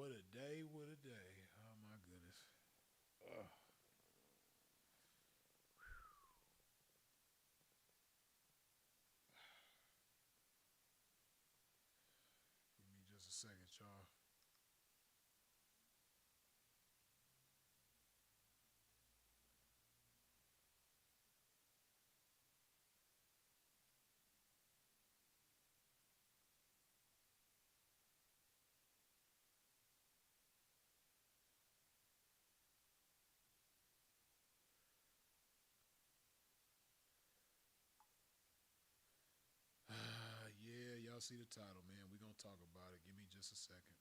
What a day, what a day. Oh my goodness. Ugh. Give me just a second, y'all. Yeah, y'all see the title, man. We're going to talk about it. Give me just a second.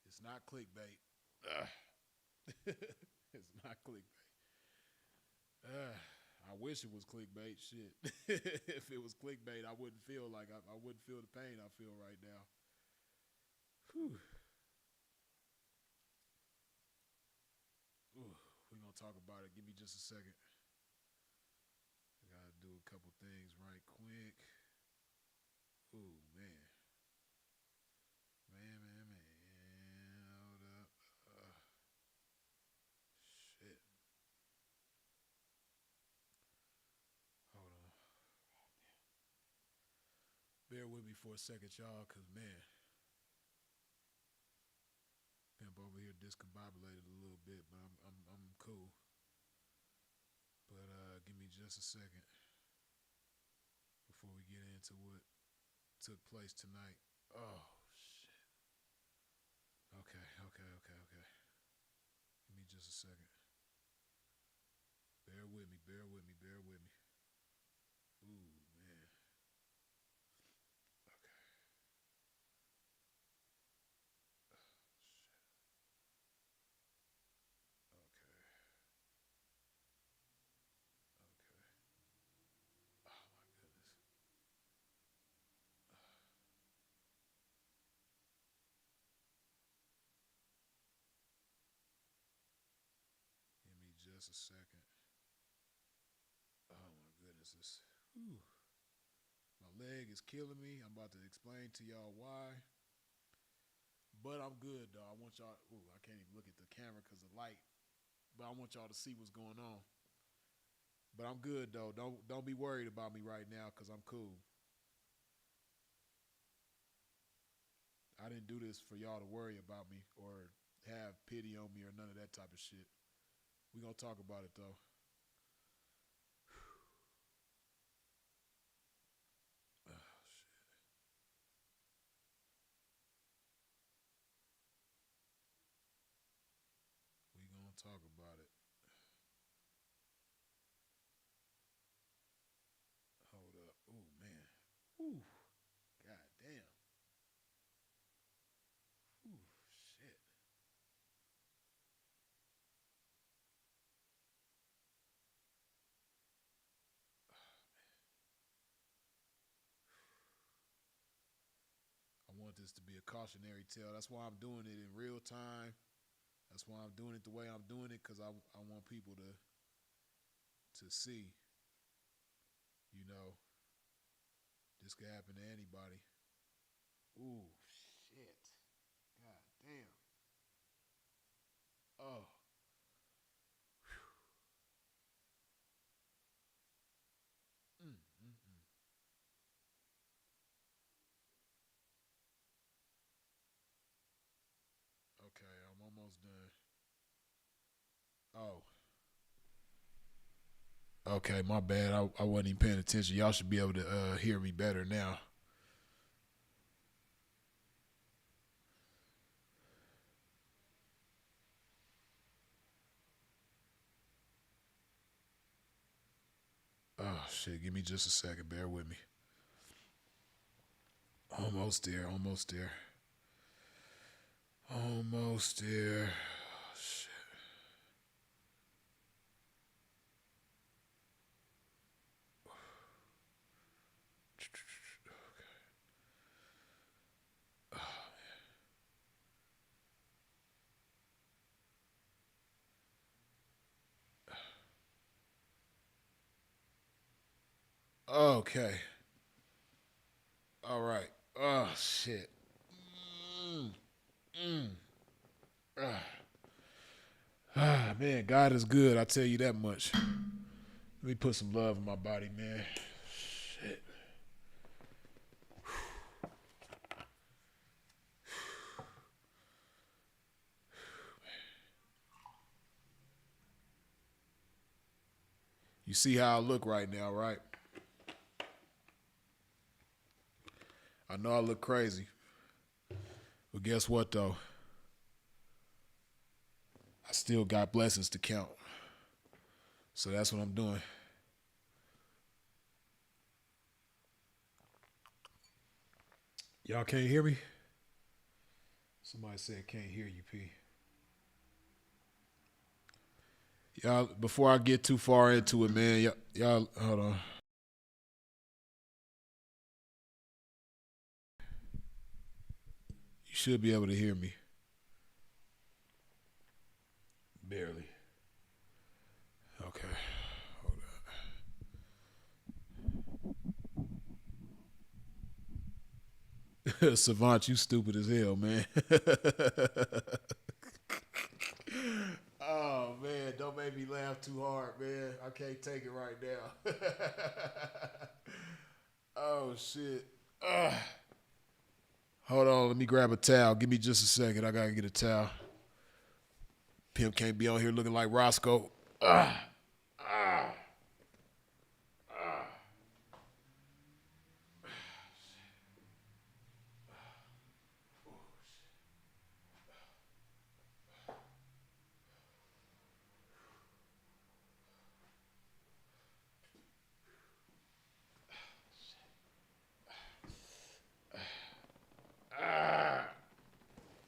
It's not clickbait. Ugh. It's not clickbait. Ugh. I wish it was clickbait. Shit. If it was clickbait, I wouldn't feel like I wouldn't feel the pain I feel right now. Whew. Ooh, we're going to talk about it. Give me just a second. I got to do a couple things right quick. Ooh, man. Man. Hold up. Shit. Hold on. Bear with me for a second, y'all, cause man, pimp over here discombobulated a little bit, but I'm cool. But give me just a second before we get into what took place tonight. Oh shit. Okay. Give me just a second. Bear with me. Ooh man. Okay. Shit. Okay. Okay. Oh my goodness. Give me just a second. Oh my goodness. Whew. My leg is killing me. I'm about to explain to y'all why. But I'm good though. I want y'all. Ooh, I can't even look at the camera because of light. But I want y'all to see what's going on. But I'm good though. Don't be worried about me right now because I'm cool. I didn't do this for y'all to worry about me or have pity on me or none of that type of shit. We gonna talk about it though. Oh, shit. We gonna talk about it. Hold up. Ooh man. Ooh. God damn. Ooh shit. I want this to be a cautionary tale. That's why I'm doing it in real time. That's why I'm doing it the way I'm doing it because I want people to see, you know, this could happen to anybody. Ooh, shit. God damn. Oh. Mm. Okay, I'm almost done. Oh. Okay, my bad. I wasn't even paying attention. Y'all should be able to hear me better now. Oh shit, give me just a second. Bear with me. Almost there. Almost there. Almost there. Oh, shit. Okay. All right. Oh shit. Man, God is good. I tell you that much. Let me put some love in my body, man. Shit. You see how I look right now, right? I know I look crazy. But guess what, though? I still got blessings to count. So that's what I'm doing. Y'all can't hear me? Somebody said can't hear you, P. Y'all, before I get too far into it, man, y'all hold on. You should be able to hear me. Barely. Okay. Hold on. Savant, you stupid as hell, man. Oh man, don't make me laugh too hard, man. I can't take it right now. Oh shit. Ugh. Hold on, let me grab a towel. Give me just a second. I gotta get a towel. Pimp can't be on here looking like Roscoe. Ugh. Ah. Ah.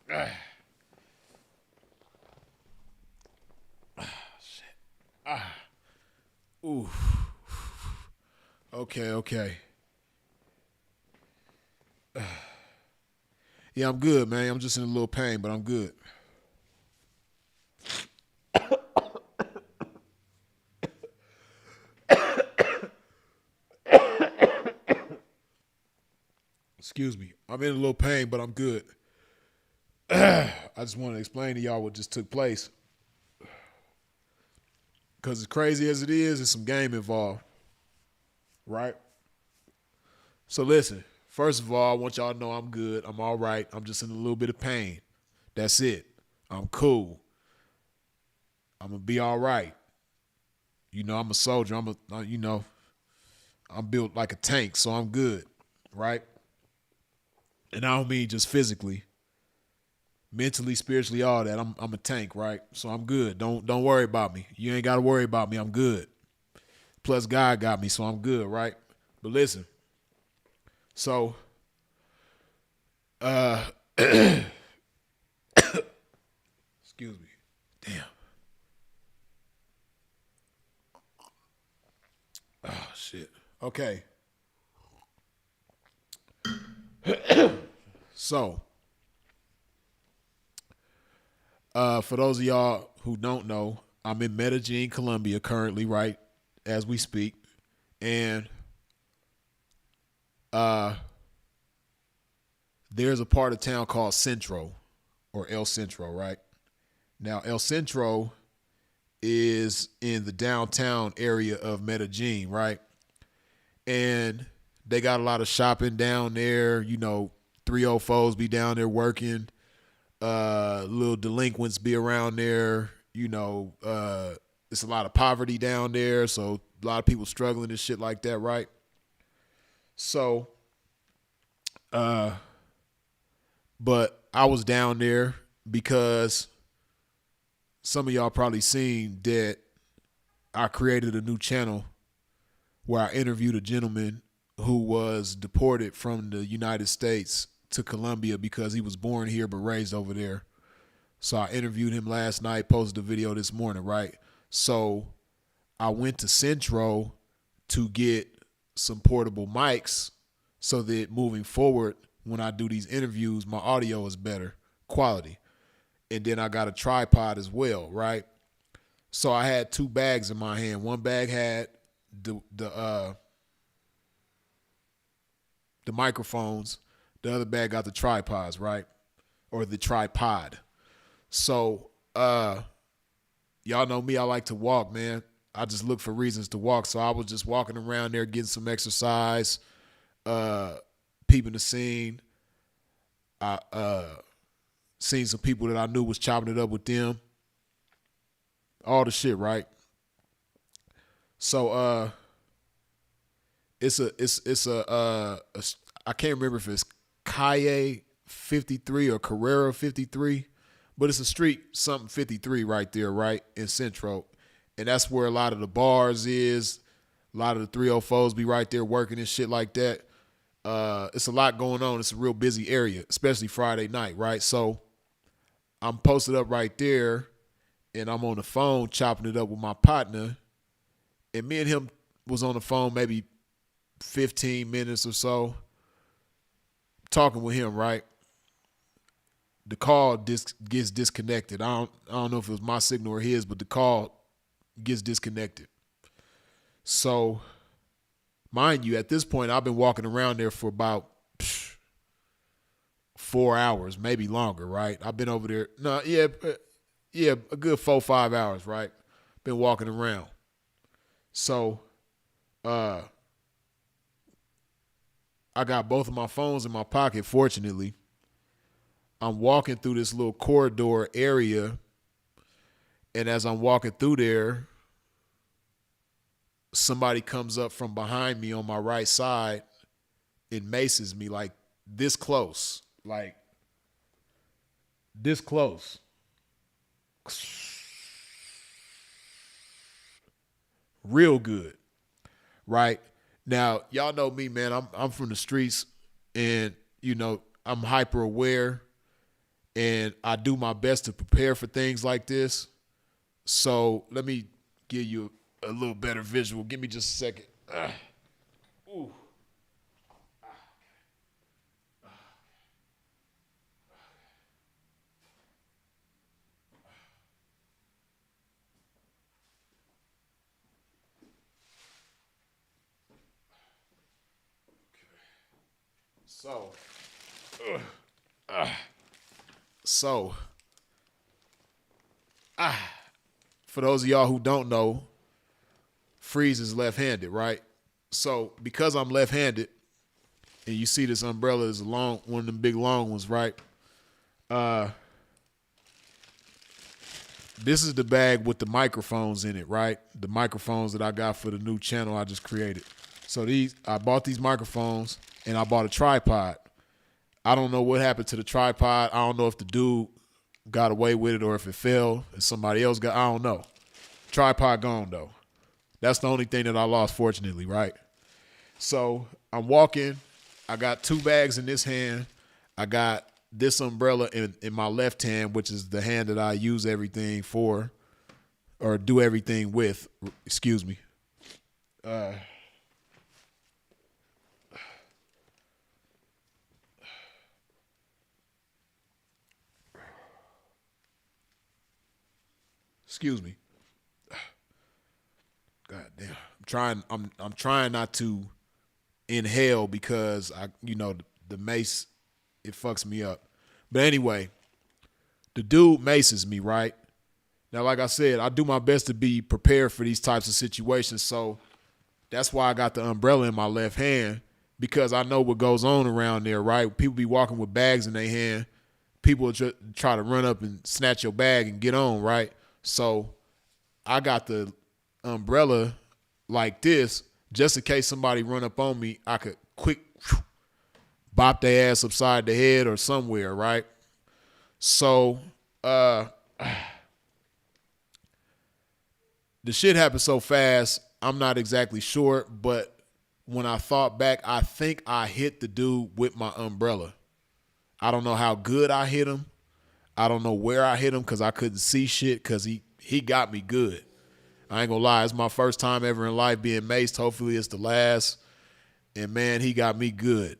Ah. Ah. Shit. Ah. Ooh. Okay, okay. Yeah, I'm good, man. I'm just in a little pain, but I'm good. Excuse me. I'm in a little pain, but I'm good. I just want to explain to y'all what just took place. Because as crazy as it is, there's some game involved, right? So listen, first of all, I want y'all to know I'm good. I'm all right. I'm just in a little bit of pain. That's it. I'm cool. I'm going to be all right. You know, I'm a soldier. I'm built like a tank, so I'm good, right? And I don't mean just physically, mentally, spiritually, all that. I'm a tank, right? So I'm good. Don't worry about me. You ain't got to worry about me. I'm good. Plus God got me, so I'm good, right? But listen. So excuse me. Damn. Oh shit. Okay. So, for those of y'all who don't know, I'm in Medellin, Colombia currently, right, as we speak. And there's a part of town called Centro or El Centro, right? Now, El Centro is in the downtown area of Medellin, right? And they got a lot of shopping down there. You know, 304s be down there working. Little delinquents be around there. You know, it's a lot of poverty down there. So a lot of people struggling and shit like that, right? So, but I was down there because some of y'all probably seen that I created a new channel where I interviewed a gentleman who was deported from the United States to Colombia because he was born here but raised over there. So I interviewed him last night, posted a video this morning, right? So I went to Centro to get some portable mics so that moving forward, when I do these interviews, my audio is better quality. And then I got a tripod as well, right? So I had two bags in my hand. One bag had the microphones. The other bag got the tripods, right? or the tripod. So y'all know me, I like to walk, man. I just look for reasons to walk. So I was just walking around there getting some exercise, peeping the scene. I seen some people that I knew was chopping it up with them. All the shit, right? So it's a I can't remember if it's Calle 53 or Carrera 53, but it's a street something 53 right there, right in Centro, and that's where a lot of the bars is. A lot of the 304s be right there working and shit like that. It's a lot going on. It's a real busy area, especially Friday night, right? So I'm posted up right there, and I'm on the phone chopping it up with my partner, and me and him was on the phone maybe 15 minutes or so talking with him, right? The call gets disconnected. I don't know if it was my signal or his, but the call gets disconnected. So, mind you, at this point, I've been walking around there for about 4 hours, maybe longer, right? I've been over there. No, yeah, a good 4-5 hours, right? Been walking around. So, I got both of my phones in my pocket, fortunately. I'm walking through this little corridor area, and as I'm walking through there, somebody comes up from behind me on my right side and maces me like this close. Like this close. Real good. Right? Now, y'all know me, man. I'm from the streets, and I'm hyper aware, and I do my best to prepare for things like this. So let me give you a little better visual. Give me just a second. Ooh. So, for those of y'all who don't know, Freeze is left-handed, right? So, because I'm left-handed, and you see this umbrella is long, one of them big long ones, right? This is the bag with the microphones in it, right? The microphones that I got for the new channel I just created. So I bought these microphones, and I bought a tripod. I don't know what happened to the tripod. I don't know if the dude got away with it or if it fell and somebody else got, I don't know. Tripod gone, though. That's the only thing that I lost, fortunately, right? So I'm walking. I got two bags in this hand. I got this umbrella in my left hand, which is the hand that I use everything for or do everything with. Excuse me. Excuse me. God damn. I'm trying not to inhale because the mace, it fucks me up. But anyway, the dude maces me, right? Now, like I said, I do my best to be prepared for these types of situations. So that's why I got the umbrella in my left hand, because I know what goes on around there, right? People be walking with bags in their hand. People try to run up and snatch your bag and get on, right? So I got the umbrella like this, just in case somebody run up on me, I could quick bop their ass upside the head or somewhere, right? So the shit happened so fast, I'm not exactly sure, but when I thought back, I think I hit the dude with my umbrella. I don't know how good I hit him. I don't know where I hit him because I couldn't see shit, because he got me good. I ain't gonna lie, it's my first time ever in life being maced. Hopefully it's the last. And man, he got me good.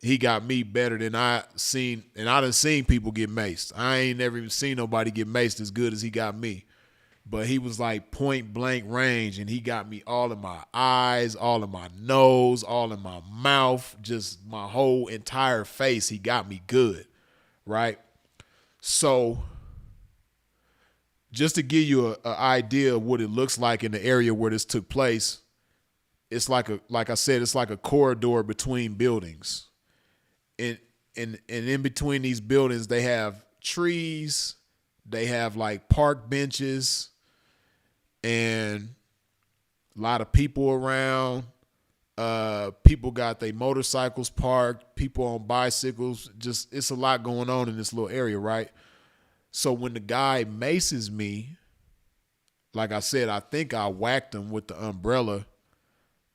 He got me better than I seen, and I done seen people get maced. I ain't never even seen nobody get maced as good as he got me. But he was like point blank range, and he got me all in my eyes, all in my nose, all in my mouth, just my whole entire face. He got me good, right? So just to give you an idea of what it looks like in the area where this took place, it's like I said, it's like a corridor between buildings. And and in between these buildings, they have trees, they have like park benches, and a lot of people around. People got their motorcycles parked, people on bicycles. Just it's a lot going on in this little area, right? So when the guy maces me, like I said, I think I whacked him with the umbrella,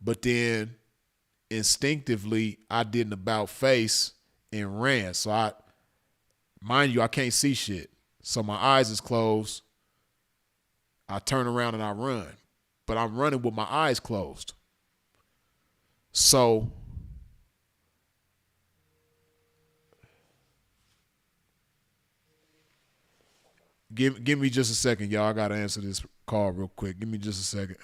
but then instinctively I did an about face and ran. So mind you, I can't see shit. So my eyes is closed. I turn around and I run, but I'm running with my eyes closed. So give me just a second, y'all. I gotta answer this call real quick. Give me just a second.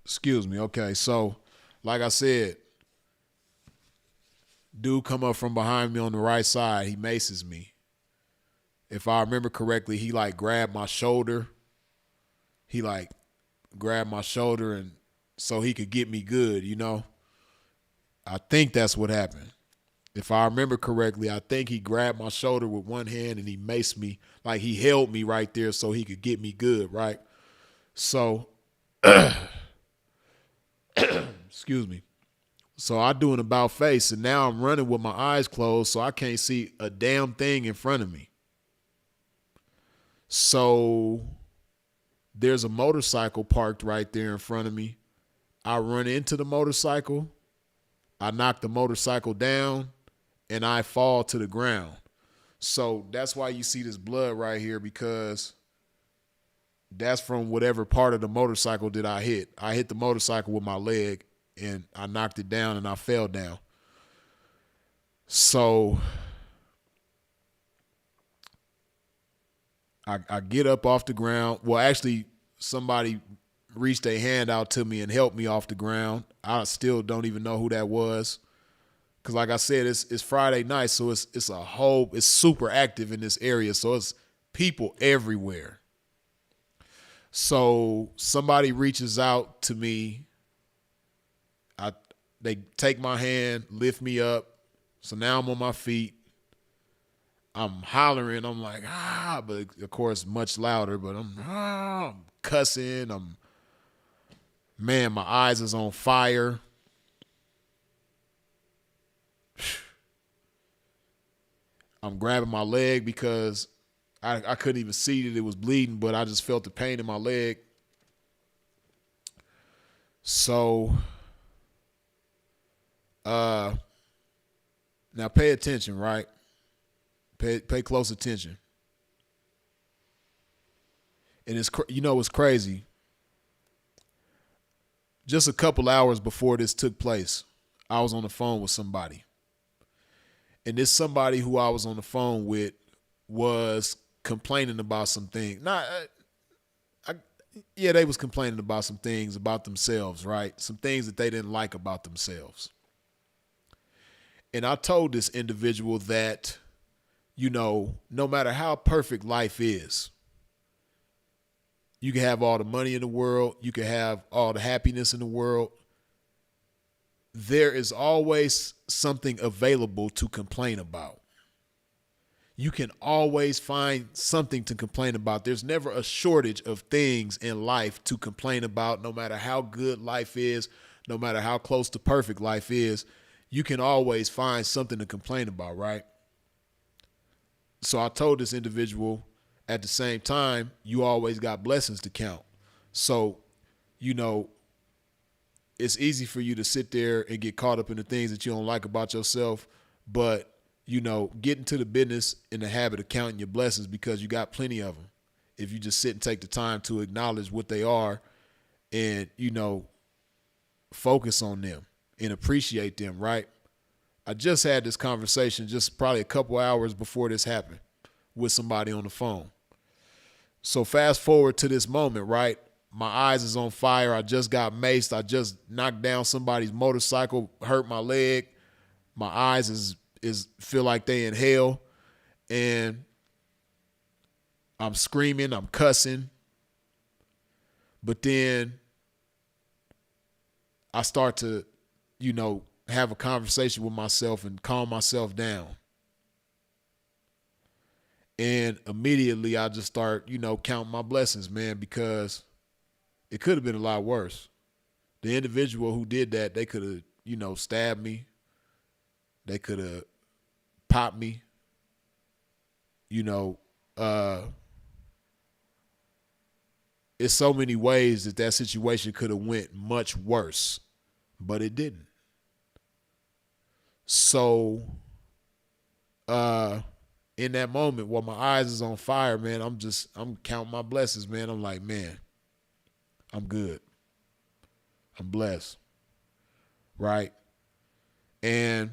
Excuse me. Okay, so like I said, dude come up from behind me on the right side. He maces me. If I remember correctly, he like grabbed my shoulder. He like grabbed my shoulder and so he could get me good, you know? I think that's what happened. If I remember correctly, I think he grabbed my shoulder with one hand and he maced me. Like he held me right there so he could get me good, right? So, excuse me. So I do an about face and now I'm running with my eyes closed so I can't see a damn thing in front of me. So there's a motorcycle parked right there in front of me. I run into the motorcycle. I knock the motorcycle down and I fall to the ground. So that's why you see this blood right here because that's from whatever part of the motorcycle that I hit. I hit the motorcycle with my leg and I knocked it down and I fell down. So I get up off the ground. Well, actually, somebody reached a hand out to me and helped me off the ground. I still don't even know who that was. Cause like I said, it's Friday night, so it's super active in this area. So it's people everywhere. So somebody reaches out to me. They take my hand, lift me up. So now I'm on my feet. I'm hollering. I'm like, but of course much louder, but I'm cussing. Man, my eyes is on fire. I'm grabbing my leg because I couldn't even see that it was bleeding, but I just felt the pain in my leg. So, now pay attention, right? Pay close attention. And it's crazy. Just a couple hours before this took place, I was on the phone with somebody. And this somebody who I was on the phone with was complaining about some things. Yeah, they was complaining about some things about themselves, right? Some things that they didn't like about themselves. And I told this individual that, no matter how perfect life is, you can have all the money in the world, you can have all the happiness in the world. there is always something available to complain about. You can always find something to complain about. There's never a shortage of things in life to complain about, no matter how good life is, no matter how close to perfect life is. You can always find something to complain about, right? So I told this individual, at the same time, you always got blessings to count. So, it's easy for you to sit there and get caught up in the things that you don't like about yourself, but get into the business in the habit of counting your blessings, because you got plenty of them. If you just sit and take the time to acknowledge what they are and, focus on them and appreciate them, right? I just had this conversation just probably a couple hours before this happened with somebody on the phone. So fast forward to this moment, right? My eyes is on fire. I just got maced. I just knocked down somebody's motorcycle, hurt my leg. My eyes is feel like they in hell. And I'm screaming, I'm cussing. But then I start to, have a conversation with myself and calm myself down. And immediately I just start, counting my blessings, man, because it could have been a lot worse. The individual who did that, they could have, stabbed me. They could have popped me. It's so many ways that situation could have went much worse, but it didn't. So, in that moment, while my eyes is on fire, man, I'm counting my blessings, man. I'm like, man, I'm good. I'm blessed. Right? And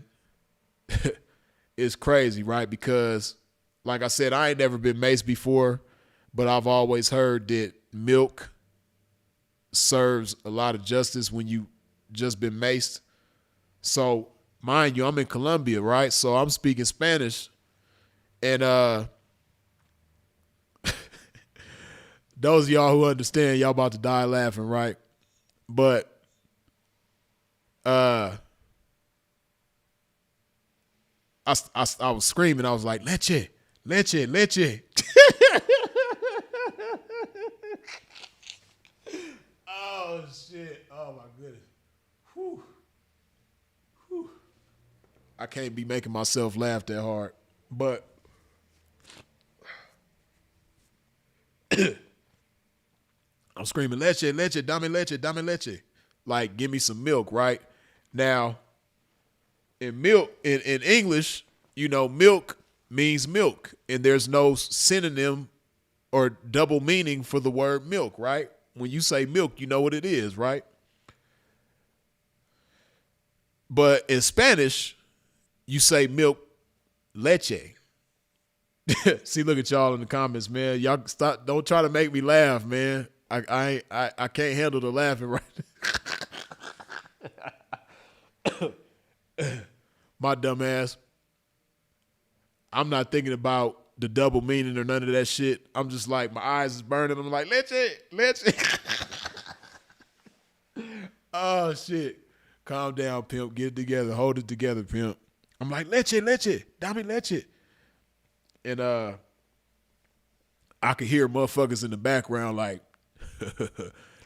it's crazy, right? Because, like I said, I ain't never been maced before, but I've always heard that milk serves a lot of justice when you just been maced. So, mind you, I'm in Colombia, right? So I'm speaking Spanish. And those of y'all who understand, y'all about to die laughing, right? But I was screaming. I was like, leche, leche, leche. Oh, shit. Oh, my goodness. Whew. Whew. I can't be making myself laugh that hard. But I'm screaming, leche, leche, dame leche, dame leche. Like, give me some milk, right? Now, in English, milk means milk. And there's no synonym or double meaning for the word milk, right? When you say milk, you know what it is, right? But in Spanish, you say milk, leche. See, look at y'all in the comments, man. Y'all don't try to make me laugh, man. I can't handle the laughing right now. My dumb ass. I'm not thinking about the double meaning or none of that shit. I'm just like, my eyes is burning. I'm like, leche, leche. Oh, shit. Calm down, pimp. Get it together. Hold it together, pimp. I'm like, leche, leche. Dame leche. And I could hear motherfuckers in the background like,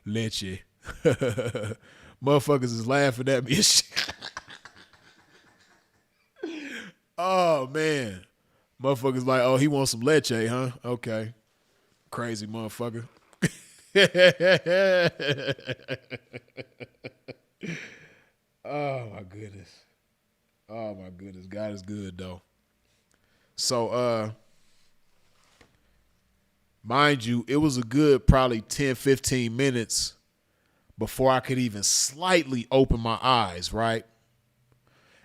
leche. Motherfuckers is laughing at me and shit. Oh, man. Motherfuckers like, oh, he wants some leche, huh? Okay. Crazy motherfucker. Oh, my goodness. Oh, my goodness. God is good, though. So, mind you, it was a good probably 10, 15 minutes before I could even slightly open my eyes, right?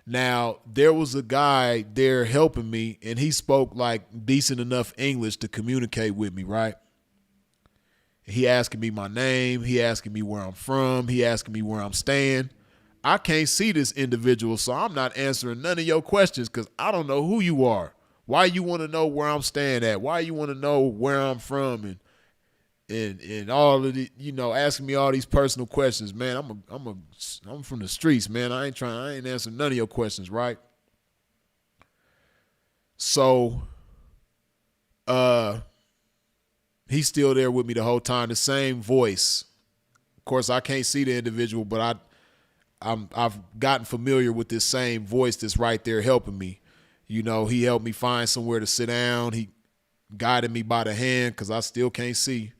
Now, there was a guy there helping me, and he spoke like decent enough English to communicate with me, right? He asking me my name. He asking me where I'm from. He asking me where I'm staying. I can't see this individual, so I'm not answering none of your questions because I don't know who you are. Why you want to know where I'm staying at? Why you want to know where I'm from? And and all of the, asking me all these personal questions, man. I'm from the streets, man. I ain't answering none of your questions, right? So, he's still there with me the whole time. The same voice. Of course, I can't see the individual, but I've gotten familiar with this same voice that's right there helping me. He helped me find somewhere to sit down. He guided me by the hand because I still can't see.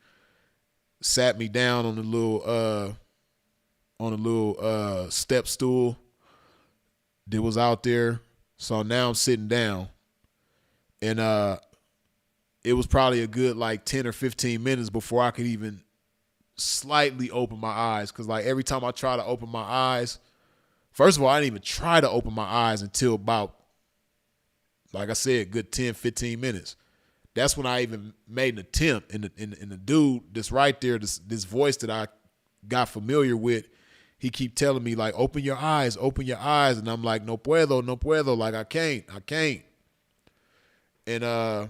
Sat me down on the little step stool that was out there. So now I'm sitting down, and it was probably a good like 10 or 15 minutes before I could even slightly open my eyes. Because like every time I try to open my eyes, first of all, I didn't even try to open my eyes until about, like I said, good 10, 15 minutes. That's when I even made an attempt. And the dude that's right there, this voice that I got familiar with, he keep telling me like, open your eyes. And I'm like, no puedo. Like I can't. And,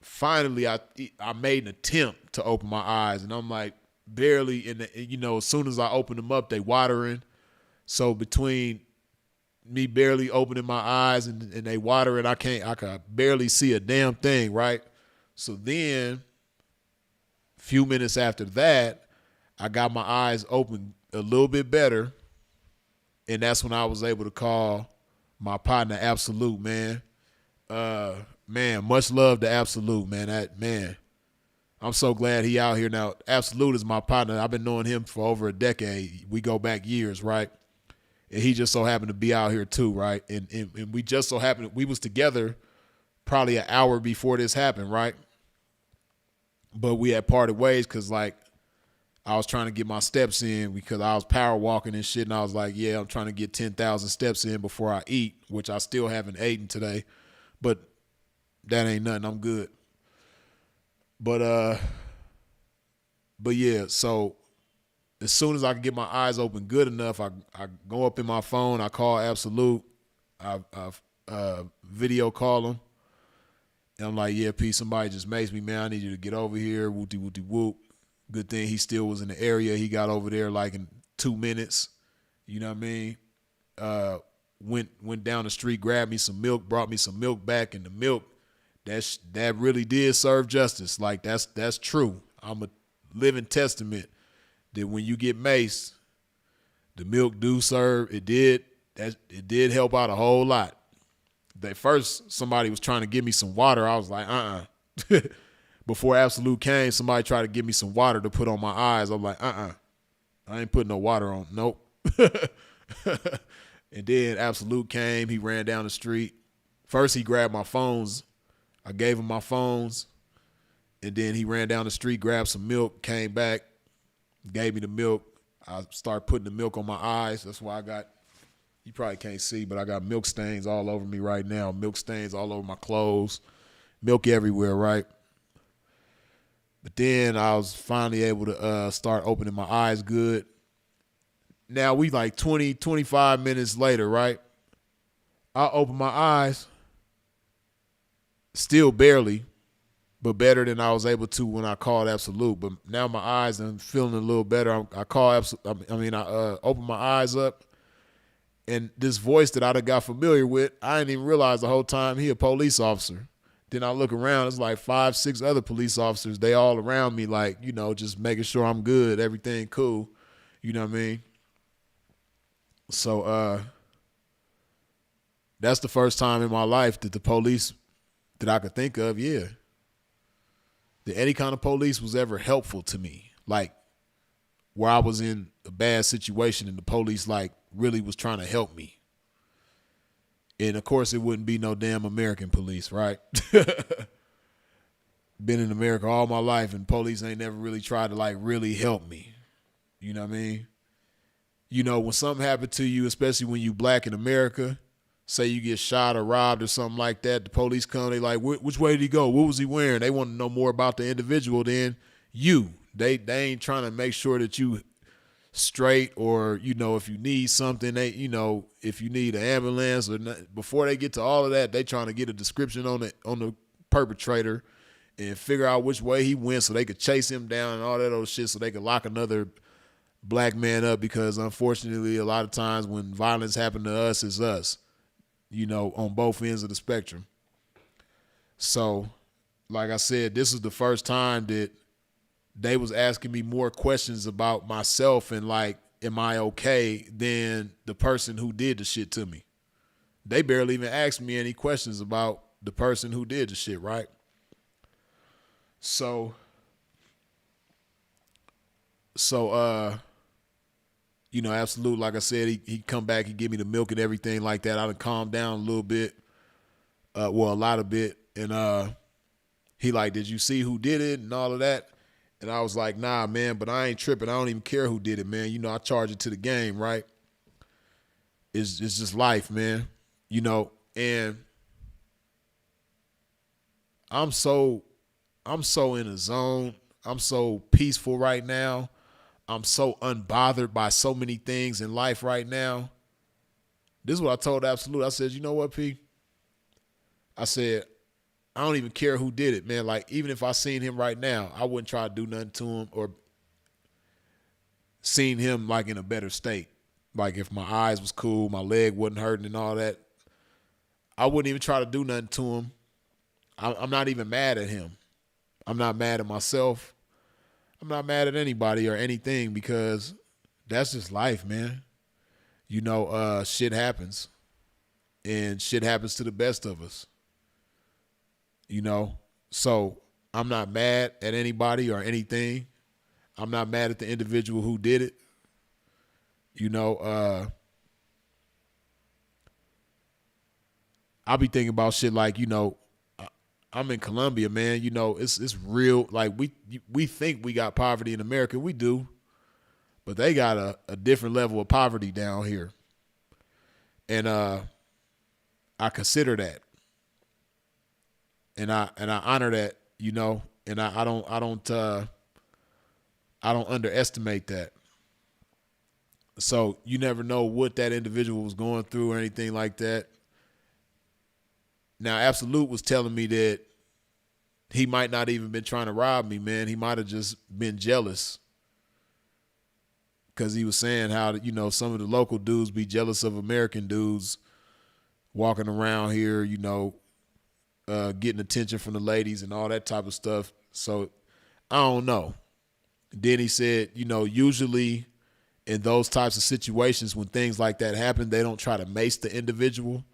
finally I made an attempt to open my eyes, and I'm like barely in the, as soon as I open them up, they watering. So between me barely opening my eyes and they watering, I can barely see a damn thing, right? So then a few minutes after that, I got my eyes open a little bit better, and that's when I was able to call my partner Absolute, man. Man, much love to Absolute, man. I'm so glad he out here now. Absolute is my partner. I've been knowing him for over a decade. We go back years, right? And he just so happened to be out here too, right? And we just so happened, we was together probably an hour before this happened, right? But we had parted ways because like I was trying to get my steps in because I was power walking and shit. And I was like, yeah, I'm trying to get 10,000 steps in before I eat, which I still haven't eaten today. But that ain't nothing. I'm good. But yeah, so as soon as I can get my eyes open good enough, I go up in my phone, I call Absolute, I video call him, and I'm like, yeah, P, somebody just maced me, man. I need you to get over here, whoopty whoop. Good thing he still was in the area. He got over there like in 2 minutes. You know what I mean? Went down the street, grabbed me some milk, brought me some milk back, and the milk, that really did serve justice. Like that's true. I'm a living testament that when you get maced, the milk do serve. It did help out a whole lot. At first, somebody was trying to give me some water. I was like, Before Absolute came, somebody tried to give me some water to put on my eyes. I'm like, I ain't putting no water on. Nope. And then Absolute came. He ran down the street. First, he grabbed my phones. I gave him my phones. And then he ran down the street, grabbed some milk, came back, gave me the milk. I started putting the milk on my eyes. That's why you probably can't see, but I got milk stains all over me right now. Milk stains all over my clothes. Milk everywhere, right? But then I was finally able to start opening my eyes good. Now we like 20, 25 minutes later, right? I open my eyes, still barely, but better than I was able to when I called Absolute. But now my eyes are feeling a little better. I open my eyes up, and this voice that I done got familiar with, I didn't even realize the whole time he a police officer. Then I look around, it's like 5, 6 other police officers. They all around me like, just making sure I'm good, everything cool. You know what I mean? So that's the first time in my life that the police that I could think of, that any kind of police was ever helpful to me. Like where I was in a bad situation and the police like really was trying to help me. And of course it wouldn't be no damn American police, right? Been in America all my life and police ain't never really tried to like really help me. You know what I mean? When something happened to you, especially when you black in America, say you get shot or robbed or something like that, the police come, they like, which way did he go? What was he wearing? They want to know more about the individual than you. They ain't trying to make sure that you straight or, if you need something, if you need an ambulance or not, before they get to all of that, they trying to get a description on the perpetrator and figure out which way he went so they could chase him down and all that other shit so they could lock another black man up, because unfortunately a lot of times when violence happens to us, it's us, on both ends of the spectrum. So, like I said, this is the first time that they was asking me more questions about myself and like, am I okay, than the person who did the shit to me. They barely even asked me any questions about the person who did the shit, right? So, absolute, like I said, he come back, he give me the milk and everything like that. I done calmed down a little bit, a lot of bit, and he like, did you see who did it and all of that? And I was like, nah, man, but I ain't tripping. I don't even care who did it, man. I charge it to the game, right? It's just life, man. And I'm so in a zone. I'm so peaceful right now. I'm so unbothered by so many things in life right now. This is what I told Absolute. I said, you know what, P? I said, I don't even care who did it, man. Like, even if I seen him right now, I wouldn't try to do nothing to him or seen him like in a better state. Like if my eyes was cool, my leg wasn't hurting and all that, I wouldn't even try to do nothing to him. I'm not even mad at him. I'm not mad at myself. I'm not mad at anybody or anything, because that's just life, man. Shit happens. And shit happens to the best of us. So I'm not mad at anybody or anything. I'm not mad at the individual who did it. I'll be thinking about shit like, I'm in Colombia, man. It's real. Like we think we got poverty in America. We do. But they got a different level of poverty down here. And I consider that. And I honor that, and I don't underestimate that. So you never know what that individual was going through or anything like that. Now, Absolute was telling me that he might not even been trying to rob me, man. He might have just been jealous, because he was saying how, some of the local dudes be jealous of American dudes walking around here, getting attention from the ladies and all that type of stuff. So I don't know. Then he said, usually in those types of situations, when things like that happen, they don't try to mace the individual.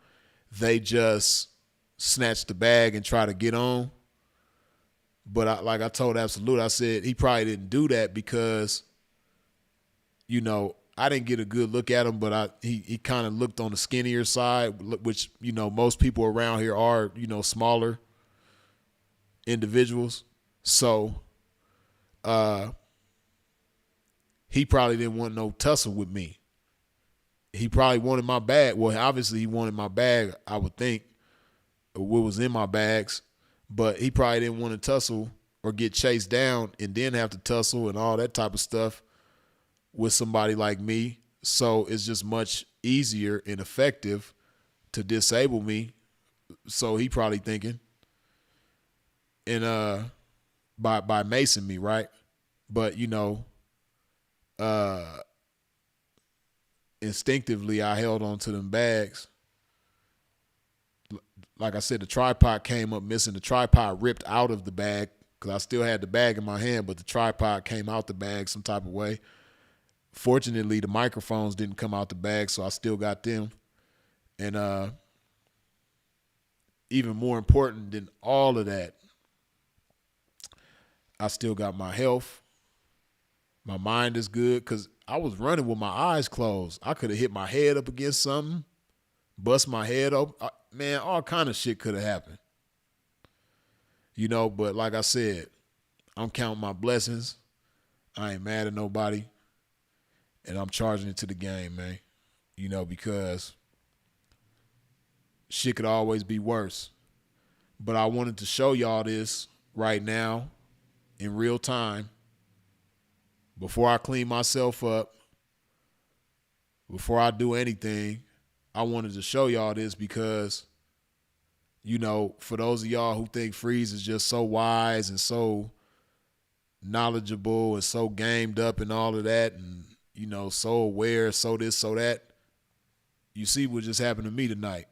They just snatch the bag and try to get on. But like I told Absolute, I said he probably didn't do that because, I didn't get a good look at him, but he kind of looked on the skinnier side, which, most people around here are, smaller individuals. So he probably didn't want no tussle with me. He probably wanted my bag. Well, obviously he wanted my bag, I would think, or what was in my bags. But he probably didn't want to tussle or get chased down and then have to tussle and all that type of stuff with somebody like me. So it's just much easier and effective to disable me. So he probably thinking. And by macing me, right? But, instinctively I held on to them bags. Like I said, the tripod came up missing. The tripod ripped out of the bag because I still had the bag in my hand, but the tripod came out the bag some type of way. Fortunately, the microphones didn't come out the bag, so I still got them. And even more important than all of that, I still got my health. My mind is good because I was running with my eyes closed. I could have hit my head up against something, bust my head open. Man, all kind of shit could have happened. But like I said, I'm counting my blessings. I ain't mad at nobody. And I'm charging it to the game, man. Because shit could always be worse. But I wanted to show y'all this right now in real time before I clean myself up, before I do anything. I wanted to show y'all this because For those of y'all who think Freeze is just so wise and so knowledgeable and so gamed up and all of that, and so aware, so this, so that, you see what just happened to me tonight.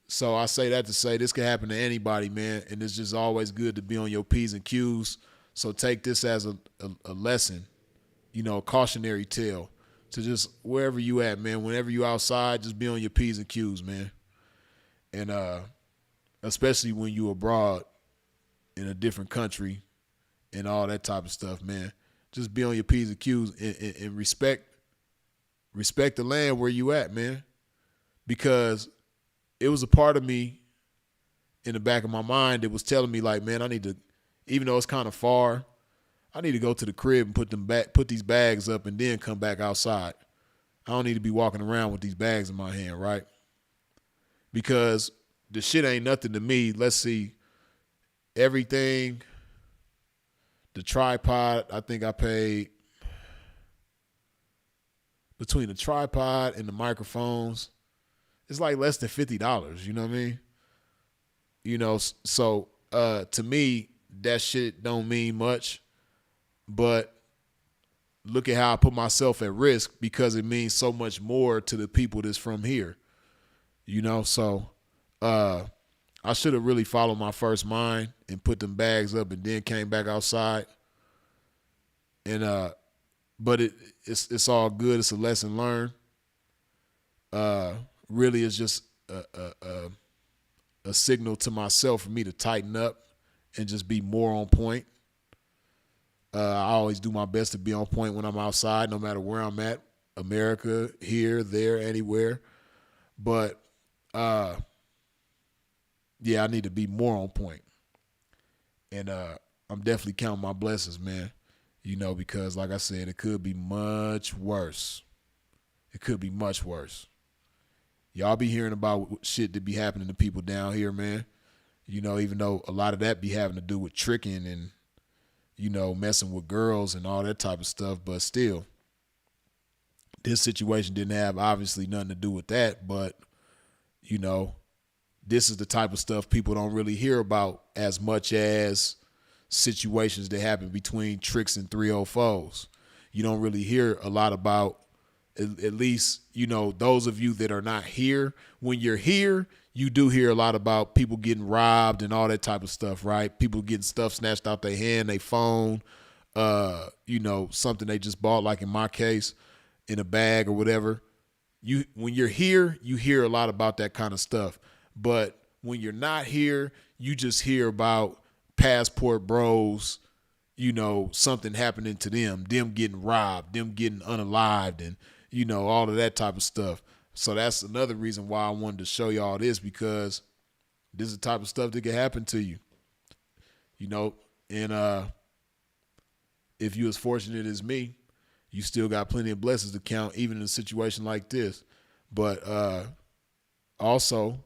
So I say that to say this can happen to anybody, man, and it's just always good to be on your P's and Q's. So take this as a lesson, a cautionary tale to just wherever you at, man. Whenever you outside, just be on your P's and Q's, man. And especially when you abroad in a different country and all that type of stuff, man. Just be on your P's and Q's and respect the land where you at, man. Because it was a part of me in the back of my mind that was telling me, like, man, I need to, even though it's kind of far, I need to go to the crib and put these bags up and then come back outside. I don't need to be walking around with these bags in my hand, right? Because the shit ain't nothing to me. Let's see, everything, the tripod, I think I paid, between the tripod and the microphones, it's like less than $50, you know what I mean? So to me, that shit don't mean much, but look at how I put myself at risk because it means so much more to the people that's from here, So I should have really followed my first mind and put them bags up and then came back outside. And but it's all good. It's a lesson learned. Really, it's just a signal to myself for me to tighten up and just be more on point. I always do my best to be on point when I'm outside, no matter where I'm at, America, here, there, anywhere. But yeah, I need to be more on point. And I'm definitely counting my blessings, man. Because like I said, it could be much worse. It could be much worse. Y'all be hearing about shit that be happening to people down here, man. Even though a lot of that be having to do with tricking and, messing with girls and all that type of stuff. But still, this situation didn't have obviously nothing to do with that. But, this is the type of stuff people don't really hear about as much as situations that happen between tricks and 304s. You don't really hear a lot about, at least, those of you that are not here. When you're here, you do hear a lot about people getting robbed and all that type of stuff, right? People getting stuff snatched out their hand, their phone, something they just bought, like in my case, in a bag or whatever. When you're here, you hear a lot about that kind of stuff. But when you're not here, you just hear about passport bros, something happening to them getting robbed, them getting unalived, and, all of that type of stuff. So that's another reason why I wanted to show y'all this, because this is the type of stuff that can happen to you, and if you as fortunate as me, you still got plenty of blessings to count, even in a situation like this. But also,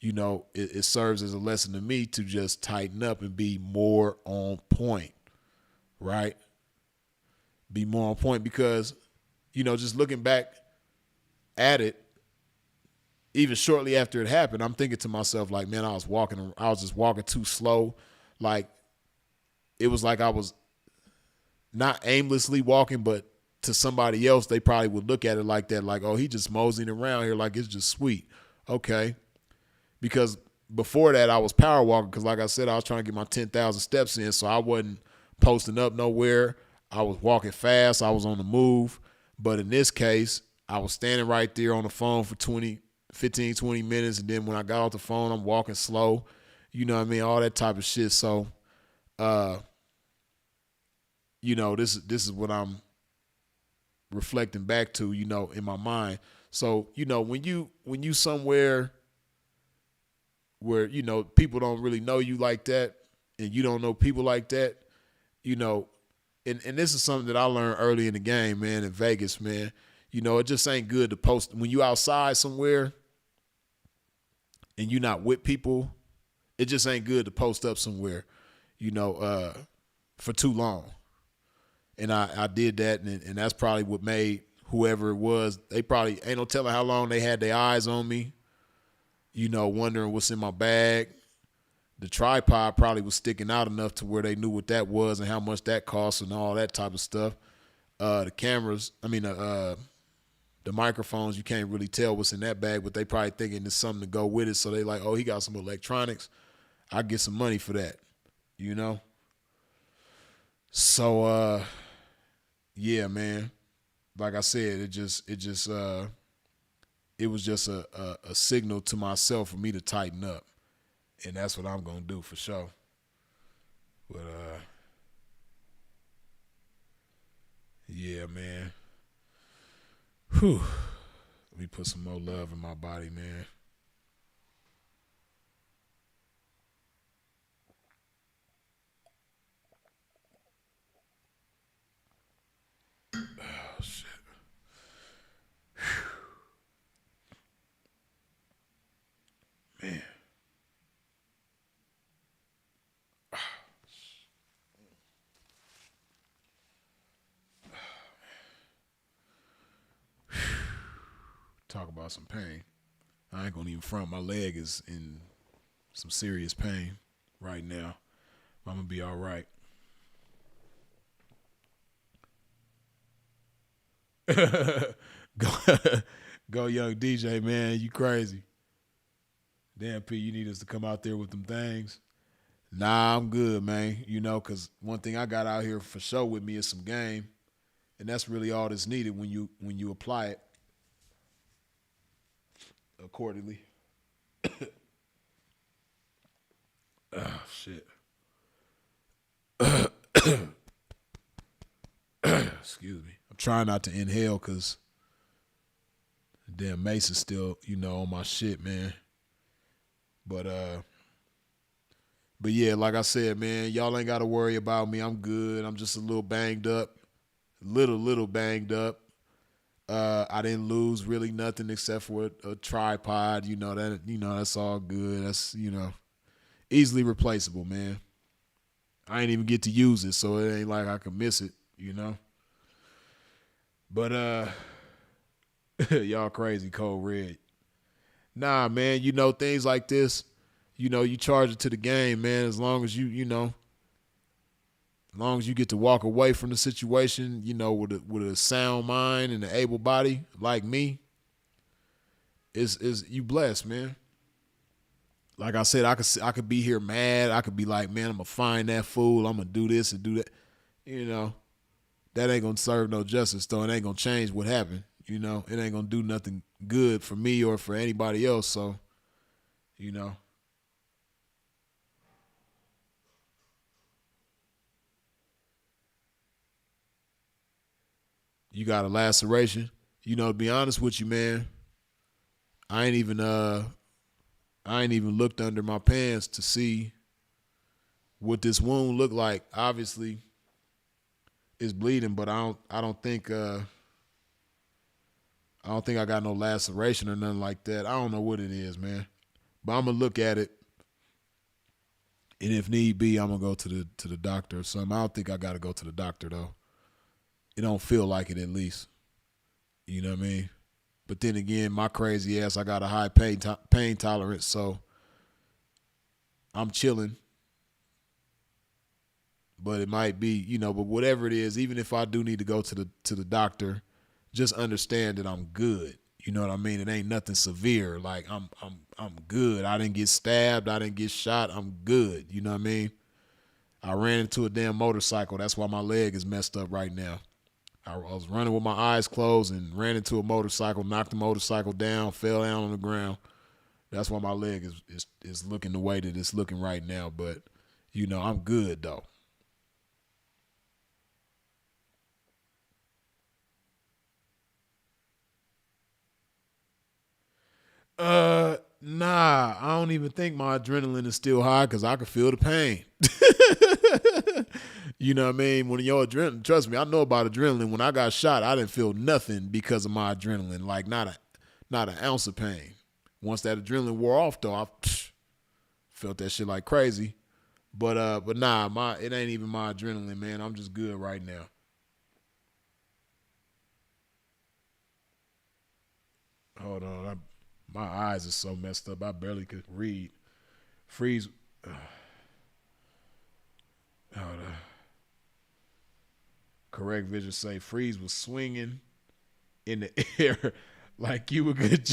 it serves as a lesson to me to just tighten up and be more on point, right? Be more on point because, just looking back at it, even shortly after it happened, I'm thinking to myself, like, man, I was just walking too slow. Like, it was like I was not aimlessly walking, but to somebody else, they probably would look at it like that, like, oh, he just moseying around here like it's just sweet. Okay. Because before that, I was power walking because, like I said, I was trying to get my 10,000 steps in, so I wasn't posting up nowhere. I was walking fast. I was on the move. But in this case, I was standing right there on the phone for 15, 20 minutes, and then when I got off the phone, I'm walking slow. You know what I mean? All that type of shit. So, this is what I'm reflecting back to, in my mind. So, when you somewhere where, people don't really know you like that and you don't know people like that, and this is something that I learned early in the game, man, in Vegas, man. It just ain't good to post when you outside somewhere and you're not with people. It just ain't good to post up somewhere, for too long. And I did that, and that's probably what made whoever it was, they probably ain't no telling how long they had their eyes on me. wondering what's in my bag. The tripod probably was sticking out enough to where they knew what that was and how much that cost and all that type of stuff. The cameras, the microphones, you can't really tell what's in that bag, but they probably thinking there's something to go with it. So they like, oh, he got some electronics. I get some money for that, you know? So, yeah, man. Like I said, it was just a signal to myself for me to tighten up. And that's what I'm going to do for sure. But, yeah, man. Whew. Let me put some more love in my body, man. Oh, shit. Man. Talk about some pain. I ain't gonna even front. My leg is in some serious pain right now. I'm gonna be all right. go, go, young DJ, man. You crazy? Damn, P, you need us to come out there with them things. Nah, I'm good, man. Cause one thing I got out here for sure with me is some game, and that's really all that's needed when you apply it accordingly. Oh shit. Excuse me. I'm trying not to inhale because damn mace is still, on my shit, man. But yeah, like I said, man, y'all ain't gotta worry about me. I'm good. I'm just a little banged up. Little banged up. I didn't lose really nothing except for a tripod. That's all good. That's easily replaceable, man. I ain't even get to use it, so it ain't like I can miss it. But y'all crazy, Cold Red. Nah, man, things like this, you charge it to the game, man, as long as as long as you get to walk away from the situation, with a sound mind and an able body like me, is you blessed, man. Like I said, I could be here mad. I could be like, man, I'm gonna find that fool. I'm gonna do this and do that. That ain't gonna serve no justice, though. It ain't gonna change what happened. It ain't gonna do nothing good for me or for anybody else. So, you got a laceration. To be honest with you, man, I ain't even looked under my pants to see what this wound looked like. Obviously, it's bleeding, but I don't think I got no laceration or nothing like that. I don't know what it is, man. But I'm gonna look at it, and if need be, I'm gonna go to the doctor or something. I don't think I gotta go to the doctor though. It don't feel like it, at least. You know what I mean? But then again, my crazy ass, I got a high pain tolerance, so I'm chilling. But it might be, but whatever it is, even if I do need to go to the doctor, just understand that I'm good. You know what I mean? It ain't nothing severe. Like I'm good. I didn't get stabbed. I didn't get shot. I'm good. You know what I mean? I ran into a damn motorcycle. That's why my leg is messed up right now. I was running with my eyes closed and ran into a motorcycle, knocked the motorcycle down, fell down on the ground. That's why my leg is looking the way that it's looking right now. But, I'm good though. Nah, I don't even think my adrenaline is still high because I can feel the pain. You know what I mean? When your adrenaline, trust me, I know about adrenaline. When I got shot, I didn't feel nothing because of my adrenaline. Like not an ounce of pain. Once that adrenaline wore off, though, I felt that shit like crazy. But nah, it ain't even my adrenaline, man. I'm just good right now. Hold on, My eyes are so messed up. I barely could read. Freeze. Oh, the correct vision say Freeze was swinging in the air like you were good.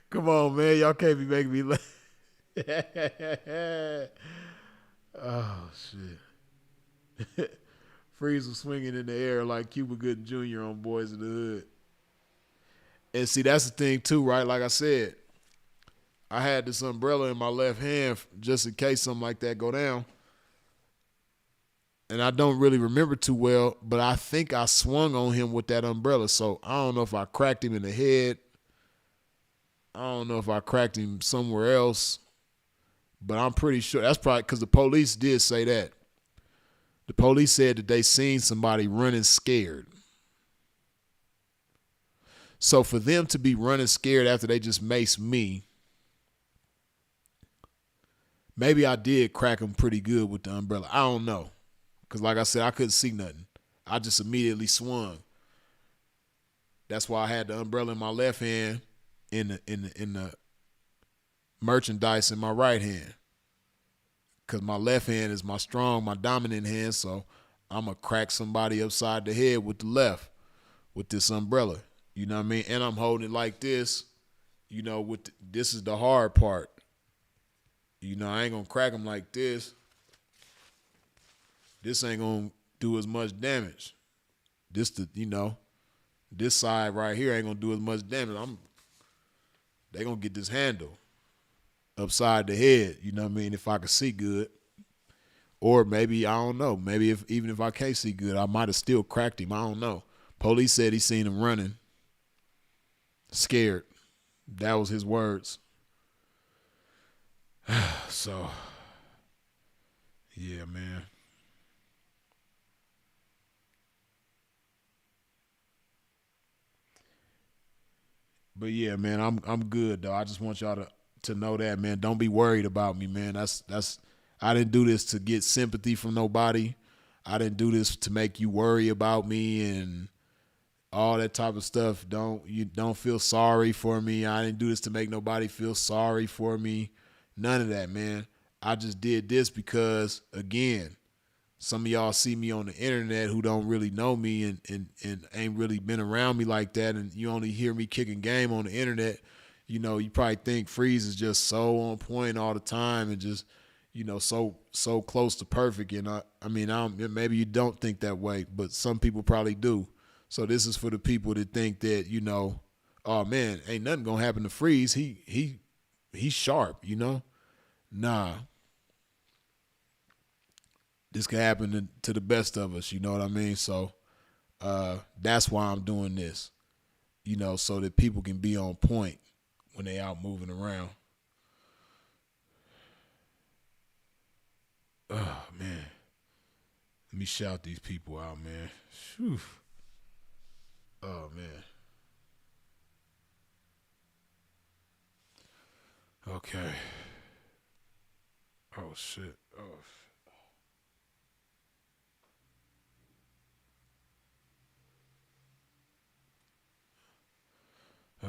Come on, man. Y'all can't be making me laugh. Oh, shit. Freeze was swinging in the air like Cuba Gooding Jr. on Boys in the Hood. And see, that's the thing, too, right? Like I said, I had this umbrella in my left hand just in case something like that go down. And I don't really remember too well, but I think I swung on him with that umbrella. So I don't know if I cracked him in the head. I don't know if I cracked him somewhere else. But I'm pretty sure that's probably because the police did say that. The police said that they seen somebody running scared. So for them to be running scared after they just maced me, maybe I did crack them pretty good with the umbrella. I don't know. Because like I said, I couldn't see nothing. I just immediately swung. That's why I had the umbrella in my left hand in the merchandise in my right hand. Because my left hand is my dominant hand, so I'm going to crack somebody upside the head with the left with this umbrella. You know what I mean? And I'm holding it like this. You know, this is the hard part. You know, I ain't going to crack them like this. This ain't going to do as much damage. This side right here ain't going to do as much damage. They going to get this handle upside the head, you know what I mean, if I could see good. Or maybe, I don't know, maybe even if I can't see good, I might have still cracked him. I don't know. Police said he seen him running, scared. That was his words. So, yeah, man. But yeah, man, I'm good though. I just want y'all to know that, man. Don't be worried about me, man. That's I didn't do this to get sympathy from nobody. I didn't do this to make you worry about me and all that type of stuff. Don't feel sorry for me. I didn't do this to make nobody feel sorry for me. None of that, man. I just did this because, again, some of y'all see me on the internet who don't really know me and ain't really been around me like that, and you only hear me kicking game on the internet. You know, you probably think Freeze is just so on point all the time and just, you know, so close to perfect. And maybe you don't think that way, but some people probably do. So this is for the people that think that, you know, oh man, ain't nothing gonna happen to Freeze. He's sharp, you know. Nah, this can happen to the best of us. You know what I mean? So that's why I'm doing this, you know, so that people can be on point when they out moving around. Oh, man. Let me shout these people out, man. Whew. Oh, man. Okay. Oh, shit. Oh,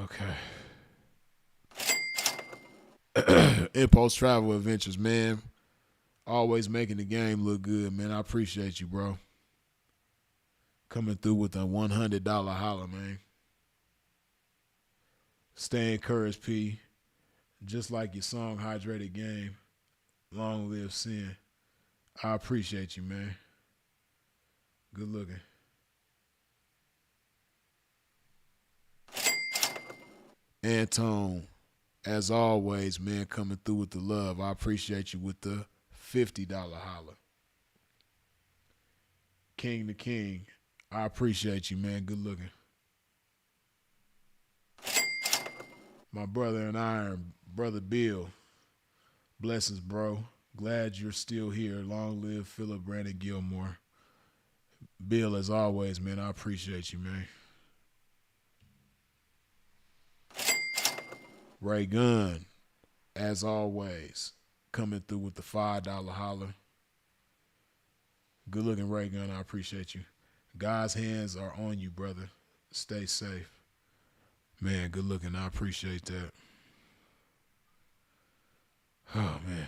okay. Impulse Travel Adventures, man. Always making the game look good, man. I appreciate you, bro. Coming through with a $100 holler, man. Stay encouraged, P. Just like your song, Hydrated Game. Long live sin. I appreciate you, man. Good looking. Antone, as always, man, coming through with the love. I appreciate you with the $50 holler. King to King, I appreciate you, man. Good looking. My brother in iron, brother Bill. Blessings, bro. Glad you're still here. Long live Philip Brandon Gilmore. Bill, as always, man, I appreciate you, man. Ray Gunn, as always, coming through with the $5 holler. Good looking, Ray Gunn. I appreciate you. God's hands are on you, brother. Stay safe. Man, good looking. I appreciate that. Oh man.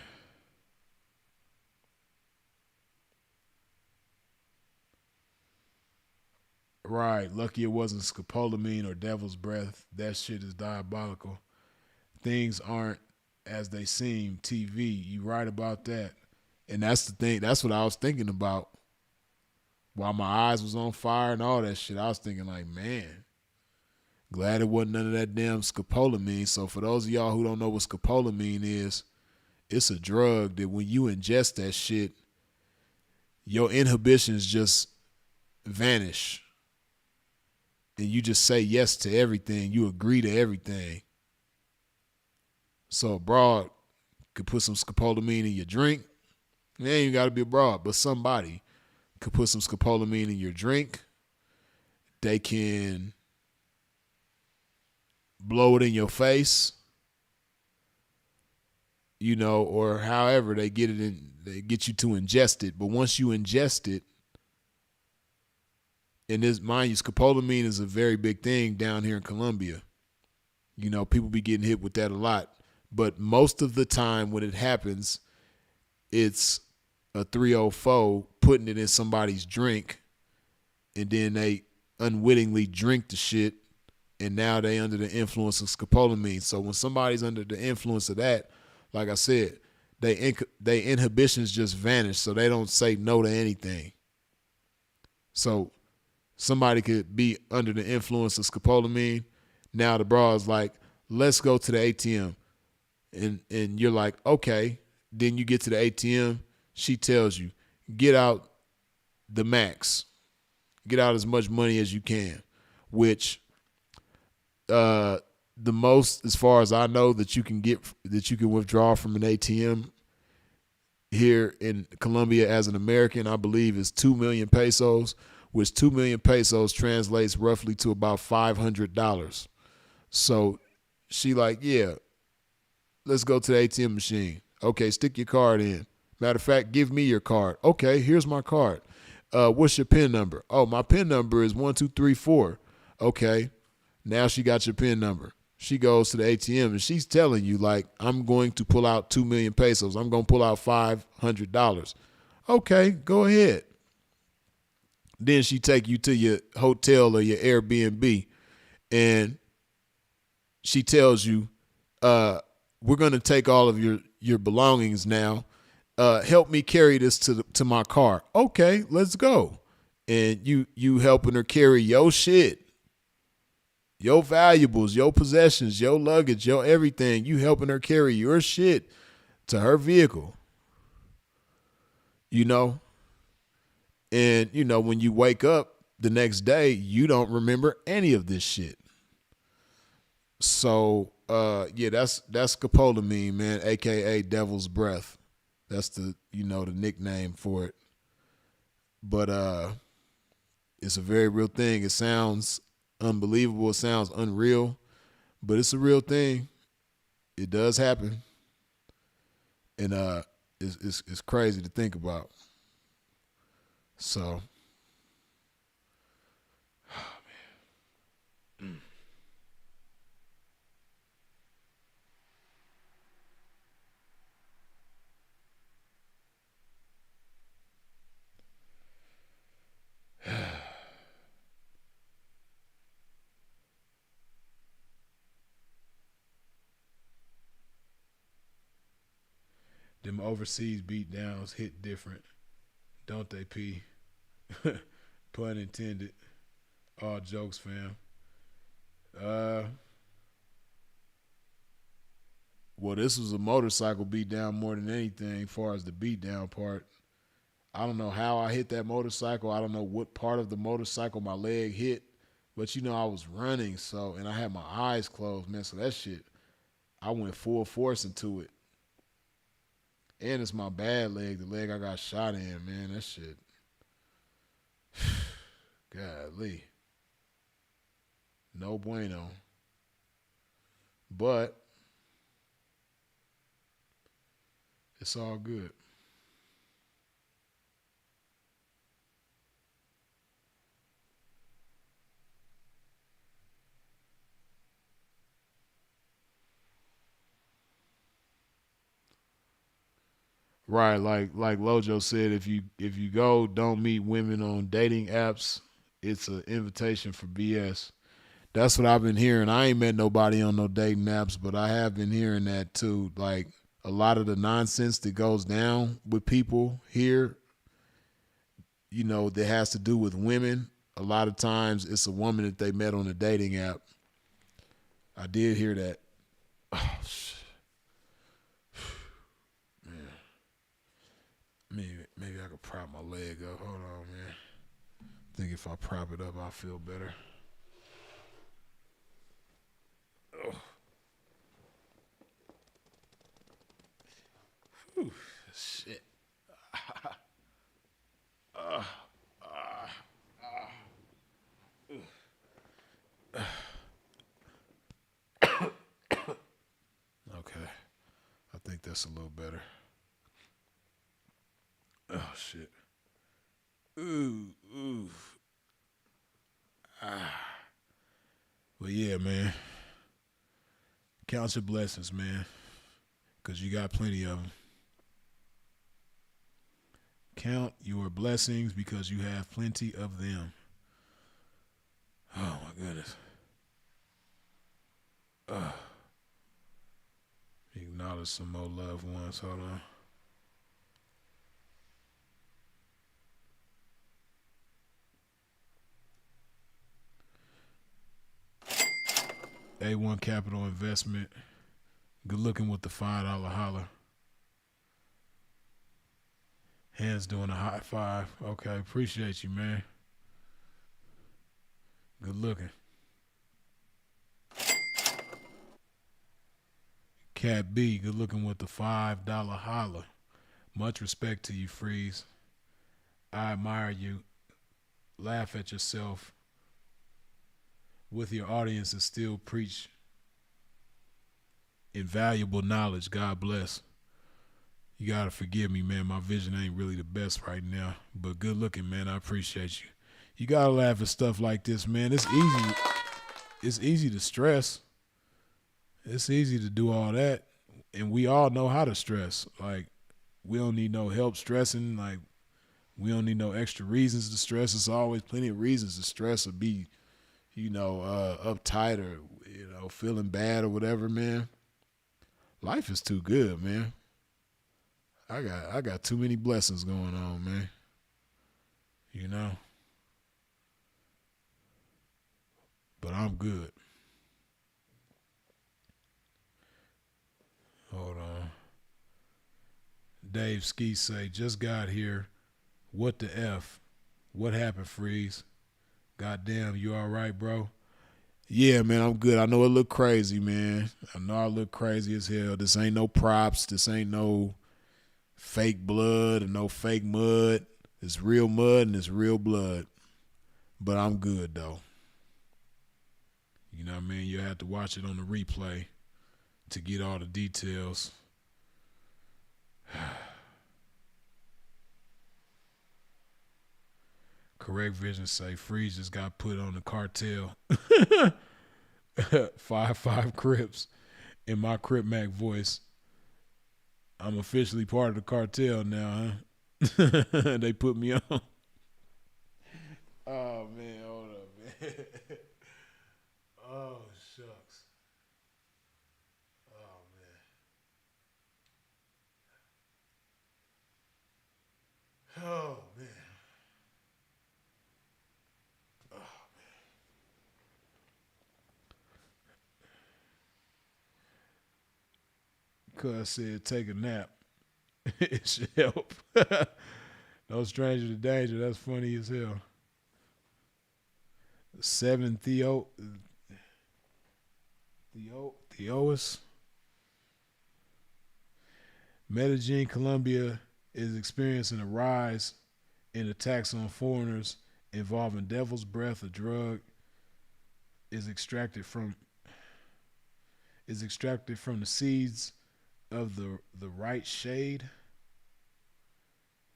Right. Lucky it wasn't scopolamine or devil's breath. That shit is diabolical. Things aren't as they seem. TV. You right about that. And that's the thing. That's what I was thinking about while my eyes was on fire and all that shit. I was thinking like, man, glad it wasn't none of that damn scopolamine. So for those of y'all who don't know what scopolamine is, it's a drug that when you ingest that shit, your inhibitions just vanish. And you just say yes to everything. You agree to everything. So abroad could put some scopolamine in your drink. It ain't even got to be abroad, but somebody could put some scopolamine in your drink. They can blow it in your face, or however they get it in, they get you to ingest it. But once you ingest it, and this, mind you, scopolamine is a very big thing down here in Colombia. People be getting hit with that a lot. But most of the time when it happens, it's a 304 putting it in somebody's drink, and then they unwittingly drink the shit, and now they under the influence of scopolamine. So when somebody's under the influence of that, like I said, they inhibitions just vanish, so they don't say no to anything. So somebody could be under the influence of scopolamine. Now the bra is like, let's go to the ATM. And you're like, okay. Then you get to the ATM. She tells you, get out the max. Get out as much money as you can, which the most, as far as I know, that you can withdraw from an ATM here in Colombia as an American, I believe, is 2 million pesos, which 2 million pesos translates roughly to about $500. So she like, yeah, let's go to the ATM machine. Okay, stick your card in. Matter of fact, give me your card. Okay, here's my card. What's your PIN number? Oh, my PIN number is 1234. Okay, now she got your PIN number. She goes to the ATM and she's telling you, like, I'm going to pull out 2 million pesos. I'm going to pull out $500. Okay, go ahead. Then she take you to your hotel or your Airbnb, and she tells you, we're going to take all of your belongings now. Help me carry this to my car. Okay, let's go. And you helping her carry your shit, your valuables, your possessions, your luggage, your everything. You helping her carry your shit to her vehicle. And when you wake up the next day, you don't remember any of this shit. So yeah, that's scopolamine, man, aka devil's breath. That's the nickname for it. But it's a very real thing. It sounds unbelievable, it sounds unreal, but it's a real thing. It does happen. And it's crazy to think about. So them overseas beatdowns hit different, don't they, P? Pun intended. All jokes, fam. Well, this was a motorcycle beatdown more than anything, as far as the beatdown part. I don't know how I hit that motorcycle. I don't know what part of the motorcycle my leg hit, but I was running, and I had my eyes closed, man. So that shit, I went full force into it. And it's my bad leg, the leg I got shot in, man. That shit. Golly. No bueno. But it's all good. Right, like Lojo said, if you go, don't meet women on dating apps. It's an invitation for BS. That's what I've been hearing. I ain't met nobody on no dating apps, but I have been hearing that too. Like a lot of the nonsense that goes down with people here, that has to do with women. A lot of times it's a woman that they met on a dating app. I did hear that. Oh, man. Maybe I could prop my leg up. Hold on, man. I think if I prop it up, I'll feel better. Oh, whew, shit. Uh, uh, okay, I think that's a little better. Oh shit. Ooh, ooh. Ah. But yeah, man. Count your blessings, man, because you got plenty of them. Count your blessings because you have plenty of them. Oh my goodness. Uh, Acknowledge some more loved ones. Hold on. A1 Capital Investment. Good looking with the $5 holler. Hands doing a high five. Okay, appreciate you, man. Good looking. Cat B, good looking with the $5 holler. Much respect to you, Freeze. I admire you. Laugh at yourself with your audience and still preach invaluable knowledge. God bless. You gotta forgive me, man. My vision ain't really the best right now. But good looking, man. I appreciate you. You gotta laugh at stuff like this, man. It's easy. It's easy to stress. It's easy to do all that. And we all know how to stress. Like, we don't need no help stressing. Like, we don't need no extra reasons to stress. There's always plenty of reasons to stress or be, uptight or, feeling bad or whatever, man. Life is too good, man. I got too many blessings going on, man. You know? But I'm good. Hold on. Dave Ski say, just got here. What the F? What happened, Freeze? Goddamn, you all right, bro? Yeah, man, I'm good. I know it look crazy, man. I know I look crazy as hell. This ain't no props. This ain't no fake blood or no fake mud. It's real mud and it's real blood. But I'm good, though. You know what I mean? You have to watch it on the replay to get all the details. Correct Vision say Freeze just got put on the cartel. 5-5 Crips in my Crip Mac voice. I'm officially part of the cartel now, huh? They put me on. Oh man, hold up, man. Oh shucks. Oh man. Oh man. Oh, Cuz said take a nap. It should help. No stranger to danger. That's funny as hell. Seven Theois. Medellin, Colombia is experiencing a rise in attacks on foreigners involving devil's breath, a drug is extracted from the seeds of the right shade.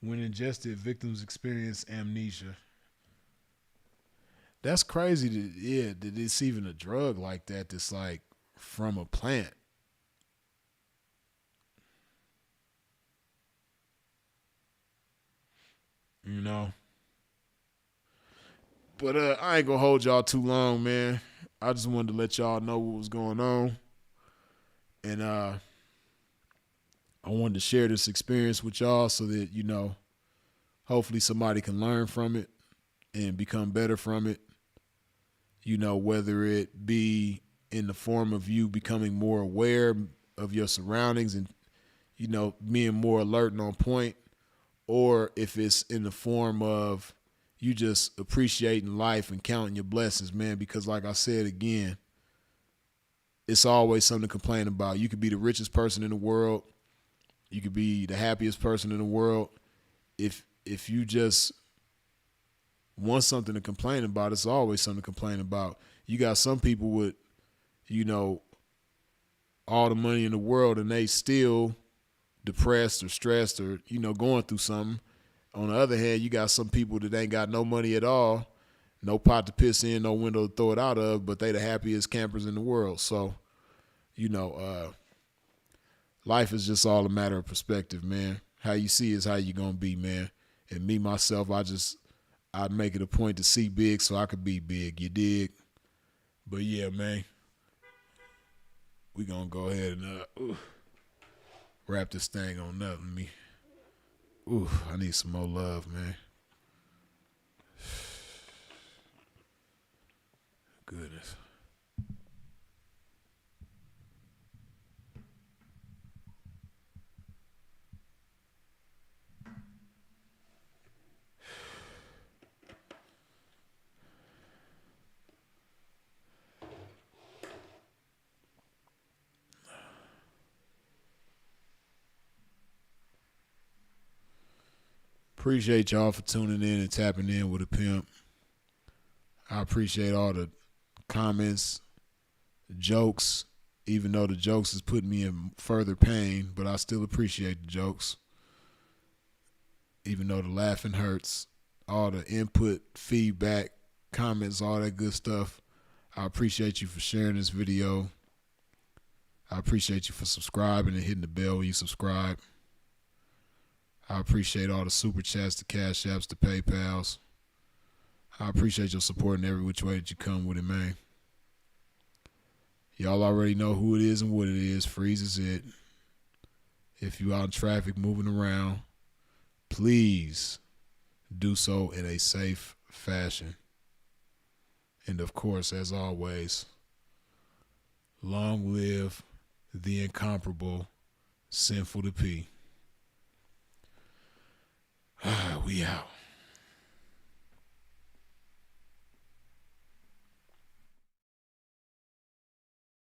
When ingested, victims experience amnesia. That's crazy that it's even a drug like that that's like from a plant. you know. But I ain't gonna hold y'all too long, man. I just wanted to let y'all know what was going on. And I wanted to share this experience with y'all so that, hopefully somebody can learn from it and become better from it. Whether it be in the form of you becoming more aware of your surroundings and, being more alert and on point, or if it's in the form of you just appreciating life and counting your blessings, man, because like I said again, it's always something to complain about. You could be the richest person in the world. You could be the happiest person in the world. If you just want something to complain about, it's always something to complain about. You got some people with, all the money in the world and they still depressed or stressed or, going through something. On the other hand, you got some people that ain't got no money at all, no pot to piss in, no window to throw it out of, but they the happiest campers in the world. So, life is just all a matter of perspective, man. How you see is how you gonna be, man. And me, myself, I make it a point to see big so I could be big. You dig? But yeah, man, we gonna go ahead and wrap this thing on up. I need some more love, man. Goodness. Appreciate y'all for tuning in and tapping in with a pimp. I appreciate all the comments, jokes, even though the jokes is putting me in further pain, but I still appreciate the jokes. Even though the laughing hurts, all the input, feedback, comments, all that good stuff. I appreciate you for sharing this video. I appreciate you for subscribing and hitting the bell when you subscribe. I appreciate all the super chats, the cash apps, the PayPals. I appreciate your support in every which way that you come with it, man. Y'all already know who it is and what it is. Freeze is it. If you out in traffic moving around, please do so in a safe fashion. And of course, as always, long live the incomparable Sinful to P. We out.